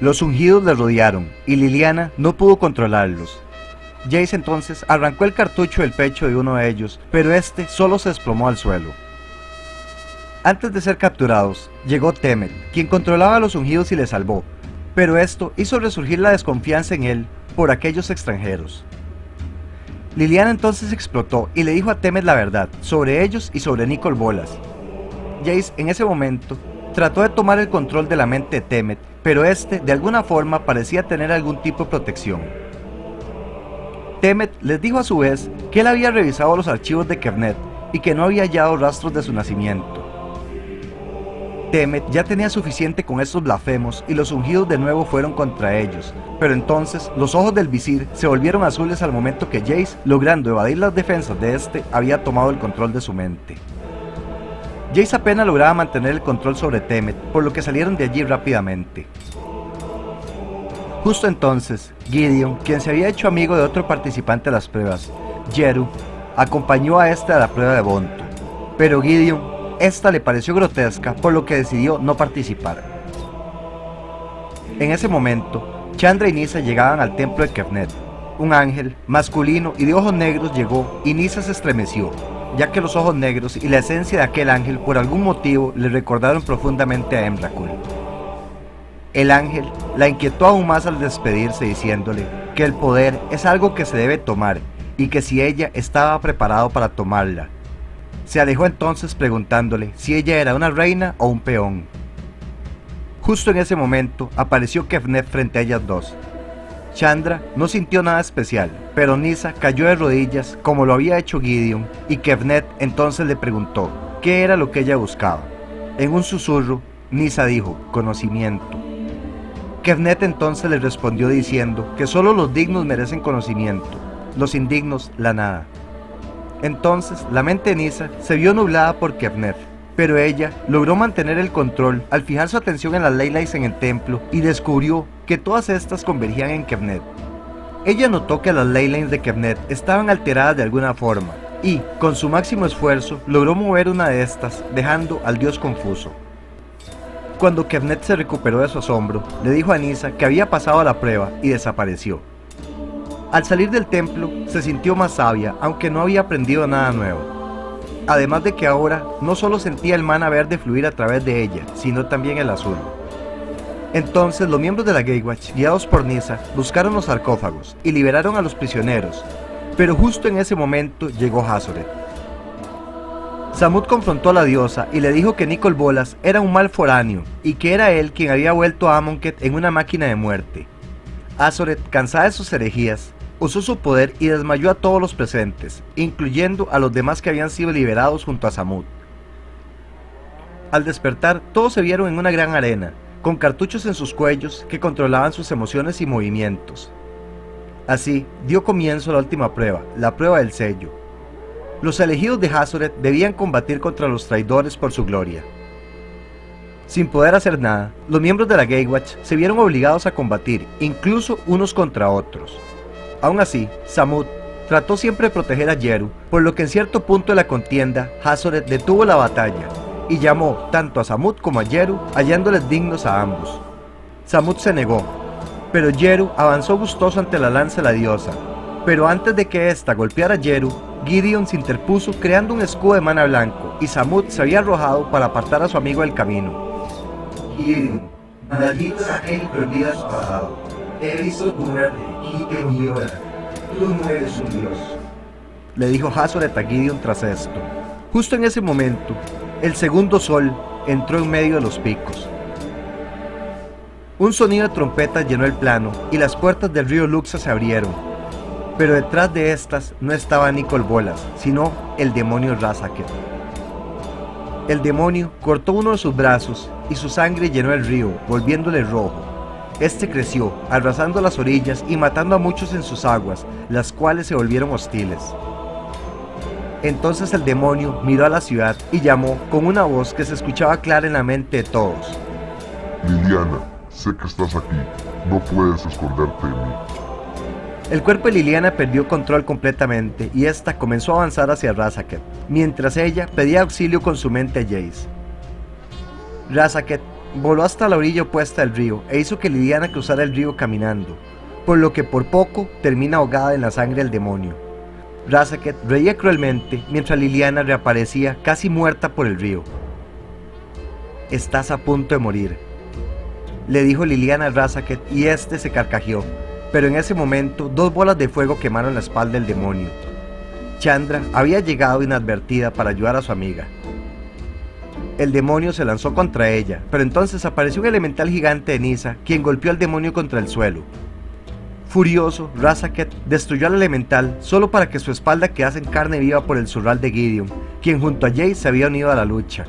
Los ungidos le rodearon y Liliana no pudo controlarlos. Jace entonces arrancó el cartucho del pecho de uno de ellos, pero este solo se desplomó al suelo. Antes de ser capturados, llegó Temmet, quien controlaba a los ungidos y les salvó, pero esto hizo resurgir la desconfianza en él por aquellos extranjeros. Liliana entonces explotó y le dijo a Temmet la verdad sobre ellos y sobre Nicol Bolas. Jace en ese momento trató de tomar el control de la mente de Temmet, pero este de alguna forma parecía tener algún tipo de protección. Temmet les dijo a su vez que él había revisado los archivos de Kevnet y que no había hallado rastros de su nacimiento. Temmet ya tenía suficiente con estos blasfemos y los ungidos de nuevo fueron contra ellos, pero entonces los ojos del visir se volvieron azules al momento que Jace, logrando evadir las defensas de este, había tomado el control de su mente. Jace apenas lograba mantener el control sobre Temmet, por lo que salieron de allí rápidamente. Justo entonces, Gideon, quien se había hecho amigo de otro participante de las pruebas, Jeru, acompañó a este a la prueba de Bontu, pero Gideon, esta le pareció grotesca, por lo que decidió no participar. En ese momento, Chandra y Nyssa llegaban al templo de Kevnet. Un ángel, masculino y de ojos negros llegó y Nyssa se estremeció, ya que los ojos negros y la esencia de aquel ángel por algún motivo le recordaron profundamente a Emrakul. El ángel la inquietó aún más al despedirse diciéndole que el poder es algo que se debe tomar y que si ella estaba preparado para tomarla. Se alejó entonces preguntándole si ella era una reina o un peón. Justo en ese momento apareció Kevnet frente a ellas dos. Chandra no sintió nada especial, pero Nyssa cayó de rodillas como lo había hecho Gideon y Kevnet entonces le preguntó qué era lo que ella buscaba. En un susurro, Nyssa dijo, conocimiento. Kevnet entonces le respondió diciendo que solo los dignos merecen conocimiento, los indignos la nada. Entonces la mente de Nyssa se vio nublada por Kevnet, pero ella logró mantener el control al fijar su atención en las Leylays en el templo y descubrió que todas estas convergían en Kevnet. Ella notó que las Leylays de Kevnet estaban alteradas de alguna forma y, con su máximo esfuerzo, logró mover una de estas, dejando al dios confuso. Cuando Kevnet se recuperó de su asombro, le dijo a Nyssa que había pasado la prueba y desapareció. Al salir del templo, se sintió más sabia, aunque no había aprendido nada nuevo. Además de que ahora no solo sentía el mana verde fluir a través de ella, sino también el azul. Entonces los miembros de la Gatewatch, guiados por Nyssa, buscaron los sarcófagos y liberaron a los prisioneros, pero justo en ese momento llegó Hazoret. Samut confrontó a la diosa y le dijo que Nicol Bolas era un mal foráneo y que era él quien había vuelto a Amonkhet en una máquina de muerte. Hazoret, cansada de sus herejías, usó su poder y desmayó a todos los presentes, incluyendo a los demás que habían sido liberados junto a Samut. Al despertar, todos se vieron en una gran arena, con cartuchos en sus cuellos que controlaban sus emociones y movimientos. Así, dio comienzo la última prueba, la prueba del sello. Los elegidos de Hazoret debían combatir contra los traidores por su gloria. Sin poder hacer nada, los miembros de la Gatewatch se vieron obligados a combatir, incluso unos contra otros. Aún así, Samut trató siempre de proteger a Jeru, por lo que en cierto punto de la contienda, Hazoret detuvo la batalla y llamó tanto a Samut como a Jeru, hallándoles dignos a ambos. Samut se negó, pero Jeru avanzó gustoso ante la lanza de la diosa, pero antes de que ésta golpeara a Jeru, Gideon se interpuso creando un escudo de mana blanco y Samut se había arrojado para apartar a su amigo del camino. Gideon, maldito es aquel que olvida su pasado. He visto tu muerte y te llora. Tú no eres un dios, le dijo Hazoret a Gideon tras esto. Justo en ese momento, el segundo sol entró en medio de los picos. Un sonido de trompetas llenó el plano y las puertas del río Luxa se abrieron, pero detrás de estas no estaba Nicol Bolas, sino el demonio Razaketh. El demonio cortó uno de sus brazos y su sangre llenó el río, volviéndole rojo. Este creció, arrasando las orillas y matando a muchos en sus aguas, las cuales se volvieron hostiles. Entonces el demonio miró a la ciudad y llamó con una voz que se escuchaba clara en la mente de todos. Liliana, sé que estás aquí, no puedes esconderte de mí. El cuerpo de Liliana perdió control completamente y ésta comenzó a avanzar hacia Razaketh, mientras ella pedía auxilio con su mente a Jace. Razaketh voló hasta la orilla opuesta del río e hizo que Liliana cruzara el río caminando, por lo que por poco termina ahogada en la sangre del demonio. Razaket reía cruelmente mientras Liliana reaparecía casi muerta por el río. «Estás a punto de morir», le dijo Liliana a Razaket y este se carcajeó, pero en ese momento 2 bolas de fuego quemaron la espalda del demonio. Chandra había llegado inadvertida para ayudar a su amiga. El demonio se lanzó contra ella, pero entonces apareció un elemental gigante de Nyssa, quien golpeó al demonio contra el suelo. Furioso, Razaket destruyó al elemental solo para que su espalda quedase en carne viva por el zurral de Gideon, quien junto a Jace se había unido a la lucha.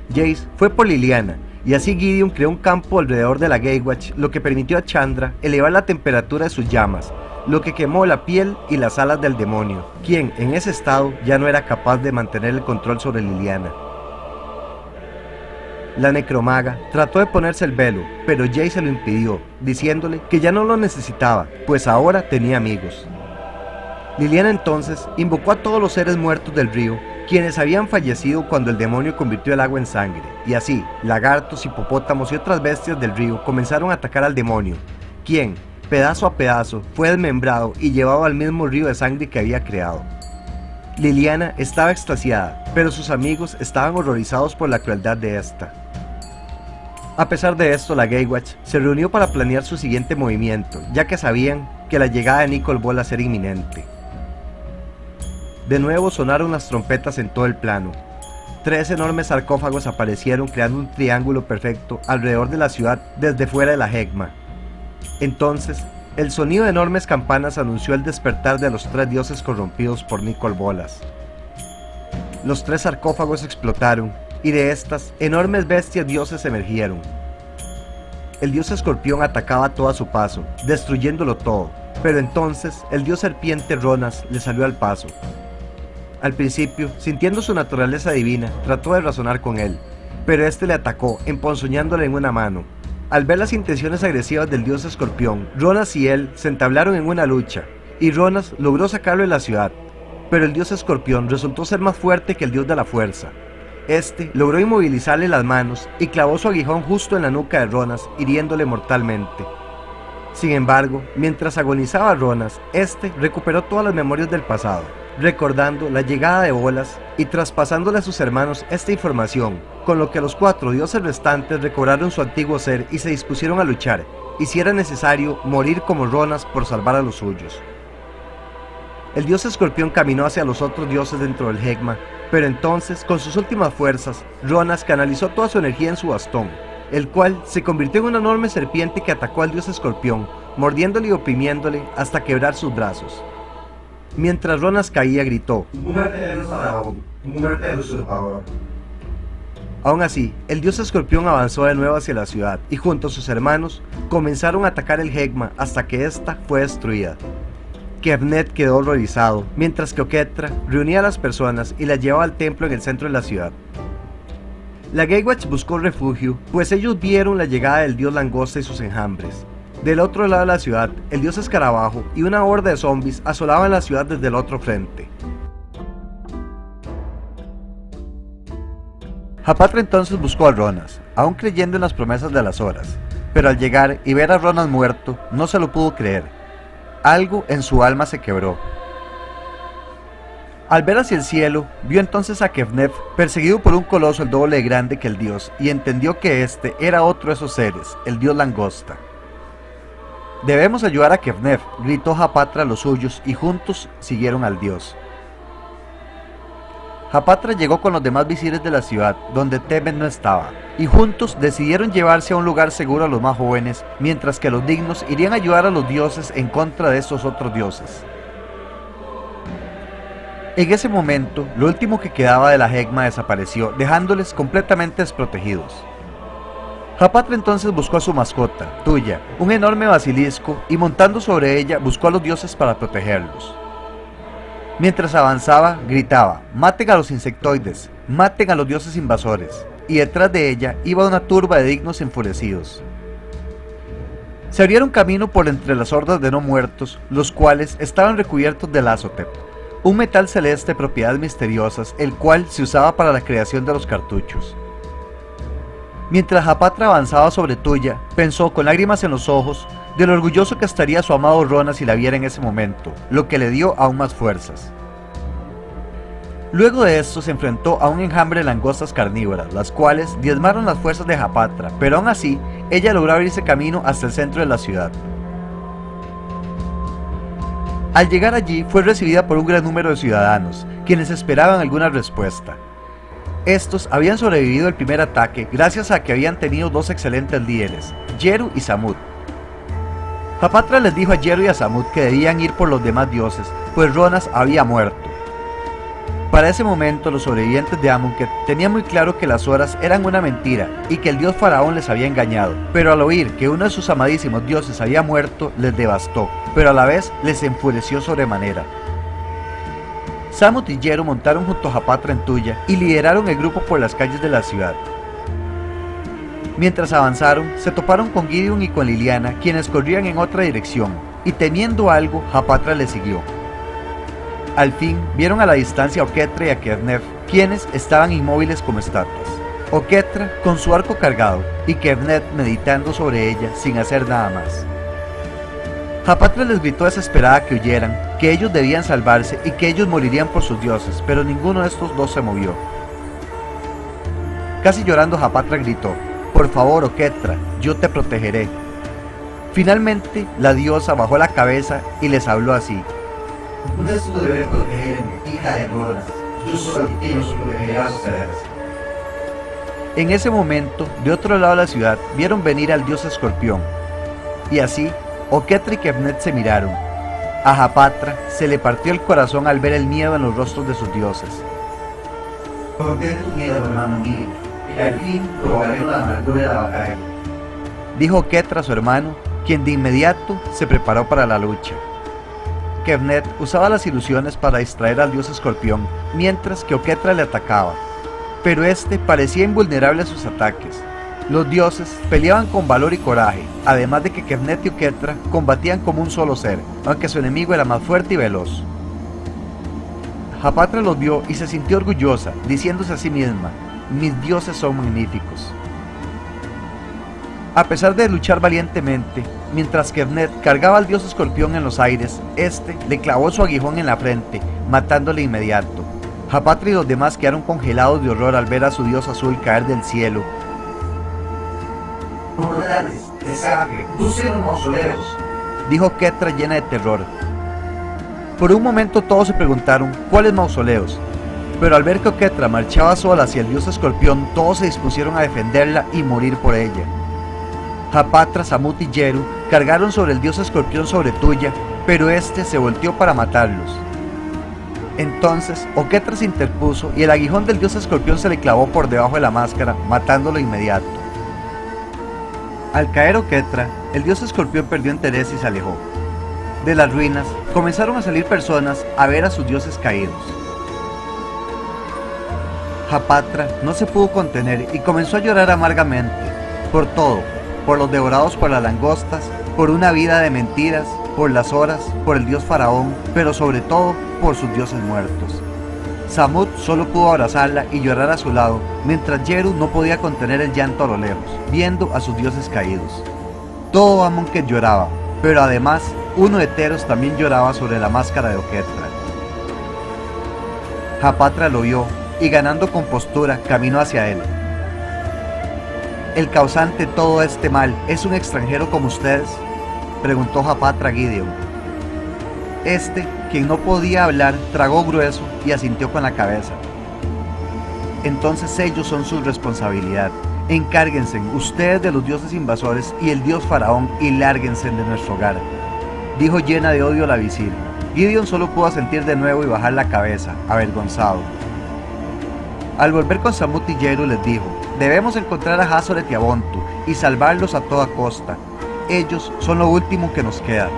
Jace fue por Liliana, y así Gideon creó un campo alrededor de la Gatewatch, lo que permitió a Chandra elevar la temperatura de sus llamas, lo que quemó la piel y las alas del demonio, quien en ese estado ya no era capaz de mantener el control sobre Liliana. La necromaga trató de ponerse el velo, pero Jace se lo impidió, diciéndole que ya no lo necesitaba, pues ahora tenía amigos. Liliana entonces invocó a todos los seres muertos del río, quienes habían fallecido cuando el demonio convirtió el agua en sangre, y así, lagartos, hipopótamos y otras bestias del río comenzaron a atacar al demonio, quien, pedazo a pedazo, fue desmembrado y llevado al mismo río de sangre que había creado. Liliana estaba extasiada, pero sus amigos estaban horrorizados por la crueldad de esta. A pesar de esto, la Gatewatch se reunió para planear su siguiente movimiento, ya que sabían que la llegada de Nicol Bolas era inminente. De nuevo sonaron las trompetas en todo el plano. 3 enormes sarcófagos aparecieron creando un triángulo perfecto alrededor de la ciudad desde fuera de la Hegma. Entonces, el sonido de enormes campanas anunció el despertar de los 3 dioses corrompidos por Nicol Bolas. Los 3 sarcófagos explotaron, y de estas, enormes bestias dioses emergieron. El dios escorpión atacaba todo a su paso, destruyéndolo todo, pero entonces el dios serpiente Ronas le salió al paso. Al principio, sintiendo su naturaleza divina, trató de razonar con él, pero este le atacó, emponzoñándole en una mano. Al ver las intenciones agresivas del dios escorpión, Ronas y él se entablaron en una lucha, y Ronas logró sacarlo de la ciudad, pero el dios escorpión resultó ser más fuerte que el dios de la fuerza. Este logró inmovilizarle las manos y clavó su aguijón justo en la nuca de Ronas, hiriéndole mortalmente. Sin embargo, mientras agonizaba Ronas, este recuperó todas las memorias del pasado, recordando la llegada de Bolas y traspasándole a sus hermanos esta información, con lo que los 4 dioses restantes recobraron su antiguo ser y se dispusieron a luchar, y si era necesario, morir como Ronas por salvar a los suyos. El dios escorpión caminó hacia los otros dioses dentro del Hegma, pero entonces, con sus últimas fuerzas, Ronas canalizó toda su energía en su bastón, el cual se convirtió en una enorme serpiente que atacó al dios escorpión, mordiéndole y oprimiéndole hasta quebrar sus brazos. Mientras Ronas caía, gritó: Muerte del faraón, muerte del usurpador. Aún así, el dios escorpión avanzó de nuevo hacia la ciudad, y junto a sus hermanos, comenzaron a atacar el Hegma hasta que ésta fue destruida. Kefnet quedó horrorizado, mientras que Oketra reunía a las personas y las llevaba al templo en el centro de la ciudad. La Gatewatch buscó refugio, pues ellos vieron la llegada del dios Langosta y sus enjambres. Del otro lado de la ciudad, el dios Escarabajo y una horda de zombies asolaban la ciudad desde el otro frente. Hapatra entonces buscó a Ronas, aún creyendo en las promesas de las horas, pero al llegar y ver a Ronas muerto, no se lo pudo creer. Algo en su alma se quebró. Al ver hacia el cielo, vio entonces a Kefnet perseguido por un coloso el doble de grande que el dios, y entendió que este era otro de esos seres, el dios Langosta. «Debemos ayudar a Kefnet», gritó Hapatra a los suyos, y juntos siguieron al dios. Hapatra llegó con los demás visires de la ciudad, donde Tebet no estaba, y juntos decidieron llevarse a un lugar seguro a los más jóvenes, mientras que los dignos irían a ayudar a los dioses en contra de estos otros dioses. En ese momento, lo último que quedaba de la Hegma desapareció, dejándoles completamente desprotegidos. Hapatra entonces buscó a su mascota, Tuya, un enorme basilisco, y montando sobre ella buscó a los dioses para protegerlos. Mientras avanzaba, gritaba: «Maten a los insectoides, maten a los dioses invasores», y detrás de ella iba una turba de dignos enfurecidos. Se abrieron camino por entre las hordas de no muertos, los cuales estaban recubiertos de Lazotep, un metal celeste de propiedades misteriosas, el cual se usaba para la creación de los cartuchos. Mientras Japatra avanzaba sobre Tuya, pensó con lágrimas en los ojos de lo orgulloso que estaría su amado Rona si la viera en ese momento, lo que le dio aún más fuerzas. Luego de esto se enfrentó a un enjambre de langostas carnívoras, las cuales diezmaron las fuerzas de Japatra, pero aún así, ella logró abrirse camino hasta el centro de la ciudad. Al llegar allí, fue recibida por un gran número de ciudadanos, quienes esperaban alguna respuesta. Estos habían sobrevivido el primer ataque gracias a que habían tenido dos excelentes líderes, Yeru y Samut. Japatra les dijo a Yeru y a Samut que debían ir por los demás dioses, pues Ronas había muerto. Para ese momento los sobrevivientes de Amonkhet tenían muy claro que las horas eran una mentira y que el dios faraón les había engañado, pero al oír que uno de sus amadísimos dioses había muerto, les devastó, pero a la vez les enfureció sobremanera. Samut y Yeru montaron junto a Japatra en Tuya y lideraron el grupo por las calles de la ciudad. Mientras avanzaron, se toparon con Gideon y con Liliana, quienes corrían en otra dirección, y temiendo algo, Japatra les siguió. Al fin, vieron a la distancia a Oketra y a Kevnef, quienes estaban inmóviles como estatuas. Oketra con su arco cargado, y Kevnef meditando sobre ella sin hacer nada más. Japatra les gritó desesperada que huyeran, que ellos debían salvarse y que ellos morirían por sus dioses, pero ninguno de estos dos se movió. Casi llorando, Japatra gritó: «Por favor, Oketra, yo te protegeré». Finalmente, la diosa bajó la cabeza y les habló así: «No es tu deber protegerme, hija de Ronas. Yo soy quien os protegerá a ustedes». En ese momento, de otro lado de la ciudad, vieron venir al dios escorpión. Y así, Oketra y Kevnet se miraron. A Japatra se le partió el corazón al ver el miedo en los rostros de sus dioses. «Contén tu miedo, hermano mío, y al fin probaremos la amargura de la batalla», dijo Oketra a su hermano, quien de inmediato se preparó para la lucha. Kevnet usaba las ilusiones para distraer al dios escorpión, mientras que Oketra le atacaba, pero este parecía invulnerable a sus ataques. Los dioses peleaban con valor y coraje, además de que Kevnet y Oketra combatían como un solo ser, aunque su enemigo era más fuerte y veloz. Japatra los vio y se sintió orgullosa, diciéndose a sí misma: «Mis dioses son magníficos». A pesar de luchar valientemente, mientras Kevnet cargaba al dios escorpión en los aires, este le clavó su aguijón en la frente, matándole de inmediato. Japatra y los demás quedaron congelados de horror al ver a su dios azul caer del cielo. «Mortales, desastre, busquen los mausoleos», dijo Oketra llena de terror. Por un momento todos se preguntaron cuáles mausoleos, pero al ver que Oketra marchaba sola hacia el dios escorpión, todos se dispusieron a defenderla y morir por ella. Japatra, Samut y Yeru cargaron sobre el dios escorpión sobre Tuya, pero este se volteó para matarlos. Entonces Oketra se interpuso y el aguijón del dios escorpión se le clavó por debajo de la máscara, matándolo de inmediato. Al caer Oketra, el dios escorpión perdió interés y se alejó. De las ruinas comenzaron a salir personas a ver a sus dioses caídos. Japatra no se pudo contener y comenzó a llorar amargamente, por todo, por los devorados por las langostas, por una vida de mentiras, por las horas, por el dios faraón, pero sobre todo por sus dioses muertos. Samut solo pudo abrazarla y llorar a su lado, mientras Yeru no podía contener el llanto a lo lejos, viendo a sus dioses caídos. Todo Amonkhet lloraba, pero además, uno de Teros también lloraba sobre la máscara de Oketra. Japatra lo vio, y ganando compostura, caminó hacia él. ¿El causante de todo este mal es un extranjero como ustedes?, preguntó Japatra a Gideon. Este, quien no podía hablar, tragó grueso y asintió con la cabeza. Entonces ellos son su responsabilidad. Encárguense ustedes de los dioses invasores y el dios faraón y lárguense de nuestro hogar, dijo llena de odio la visir. Gideon solo pudo asentir de nuevo y bajar la cabeza, avergonzado. Al volver con Samut y Yeru les dijo: debemos encontrar a Hazoret y a Bontu y salvarlos a toda costa. Ellos son lo último que nos queda.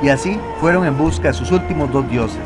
Y así fueron en busca de sus últimos dos dioses.